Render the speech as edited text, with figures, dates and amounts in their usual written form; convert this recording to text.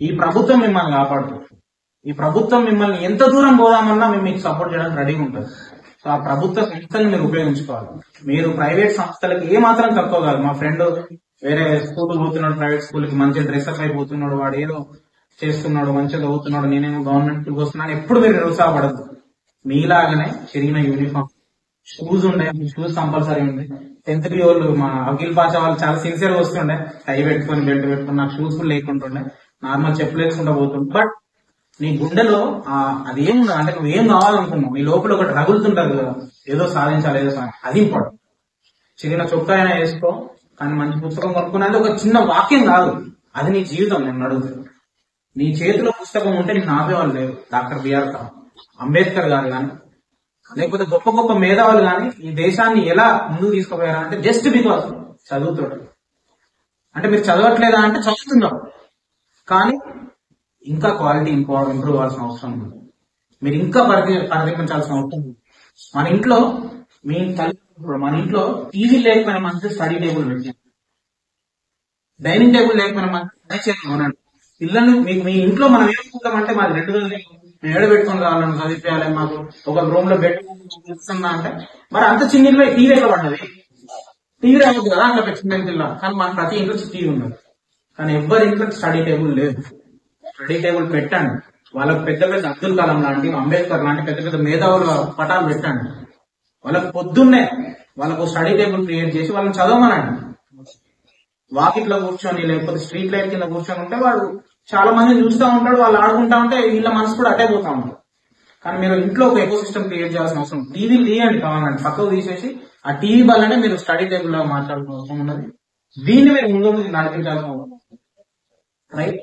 ఈ ప్రభుత్వం మిమ్మల్ని కాపాడుతుంది. ఈ ప్రభుత్వం మిమ్మల్ని ఎంత దూరం పోదామన్నా మేము మీకు సపోర్ట్ చేయడానికి రెడీగా ఉంటుంది. సో ఆ ప్రభుత్వ సంస్థలను మీరు ఉపయోగించుకోవాలి. మీరు ప్రైవేట్ సంస్థలకి ఏ మాత్రం తక్కువ కాదు. మా ఫ్రెండ్ వేరే స్కూల్ పోతున్నాడు, ప్రైవేట్ స్కూల్ కి మంచిగా డ్రెస్అప్ అయిపోతున్నాడు, వాడు ఏదో చేస్తున్నాడు, మంచిగా చదువుతున్నాడు, నేనేమో గవర్నమెంట్ స్కూల్కి వస్తున్నాను, ఎప్పుడు మీరు నిరుత్సాహపడద్దు. మీలాగానే చిరిగిన యూనిఫామ్, షూస్ ఉండే, షూస్ కంపల్సరీ ఉంది. 10th వాళ్ళు మా అఖిల్ పాచా వాళ్ళు చాలా సిన్సియర్ గా వస్తుండే, టై పెట్టుకొని బెల్ట్ పెట్టుకుని, నాకు షూస్ కూడా లేకుంటుండే, నార్మల్ చెప్పులు వేసుకుంటూ పోతుండే. బట్ నీ గుండెలో అది ఏముండదు, అంటే నువ్వు ఏం కావాలనుకున్నావు, నీ లోపల ఒకటి రగులుతుంటది కదా, ఏదో సాధించాలి, ఏదో అది ఇంపార్టెంట్. చిన్న చొక్కా అయినా వేసుకో, కానీ మంచి పుస్తకం కొనుక్కున్నది ఒక చిన్న వాక్యం కాదు, అది నీ జీవితం. నేను అడుగుతాను, నీ చేతిలో పుస్తకం ఉంటే నీకు ఆపేవాళ్ళు లేరు. డాక్టర్ బిఆర్ అంబేద్కర్ గారు కానీ, లేకపోతే గొప్ప గొప్ప మేధావులు కానీ ఈ దేశాన్ని ఎలా ముందుకు తీసుకుపోయారా అంటే జస్ట్ బికాస్ చదువుతాడు. అంటే మీరు చదవట్లేదా అంటే చదువుతున్నారు, కానీ ఇంకా క్వాలిటీ ఇంప్రూవ్ అవ్వాల్సిన అవసరం ఉంది. మీరు ఇంకా పరిగణించాల్సిన అవసరం ఉంది. మన ఇంట్లో మీ తల్లిదండ్రులు, మన ఇంట్లో టీవీ లేకపోయినా మంచి స్టడీ టేబుల్ పెట్టాం, డైనింగ్ టేబుల్ లేకపోయినా మంచి అవునండి. పిల్లల్ని మీకు మీ ఇంట్లో మనం ఏమనుకుంటామంటే మాది 2 రోజులు మేము ఏడ పెట్టుకుని రావాలని చదివించాలి, మాకు ఒక రూమ్ లో బెడ్ ఇస్తున్నా అంటే, మరి అంత చిన్న ఇంట్లో టీవీ ఎక్కడ పడ్డది? టీవీ రావద్దు కదా అట్లా చిన్న ఇంట్లో. కానీ మన ప్రతి ఇంట్లో టీవీ ఉన్నది, కానీ ఎవ్వరి ఇంట్లో స్టడీ టేబుల్ లేదు. స్టడీ టేబుల్ పెట్టండి. వాళ్ళకు పెద్ద పెద్ద అబ్దుల్ కలాం లాంటి, అంబేద్కర్ లాంటి పెద్ద పెద్ద మేధావుల పటాలు పెట్టండి. వాళ్ళకు పొద్దున్నే వాళ్ళకు స్టడీ టేబుల్ క్రియేట్ చేసి వాళ్ళని చదవమనండి. వాకిట్లో కూర్చొని లేకపోతే స్ట్రీట్ లైట్ కింద కూర్చొని ఉంటే వాడు చాలా మంది చూస్తూ ఉంటాడు, వాళ్ళు ఆడుకుంటా ఉంటే వీళ్ళ మనసు కూడా అటే పోతా ఉంటాడు. కానీ మీరు ఇంట్లో ఒక ఎకో సిస్టమ్ క్రియేట్ చేయాల్సిన అవసరం. టీవీ తీయండి, కావాలండి పక్కకు తీసేసి ఆ టీవీ వల్లనే మీరు స్టడీ టేబుల్ లో మాట్లాడుకోవాల్సిన అవసరం ఉన్నది. దీన్ని మీరు ముందు నడిపించాల్సిన అవసరం, రైట్?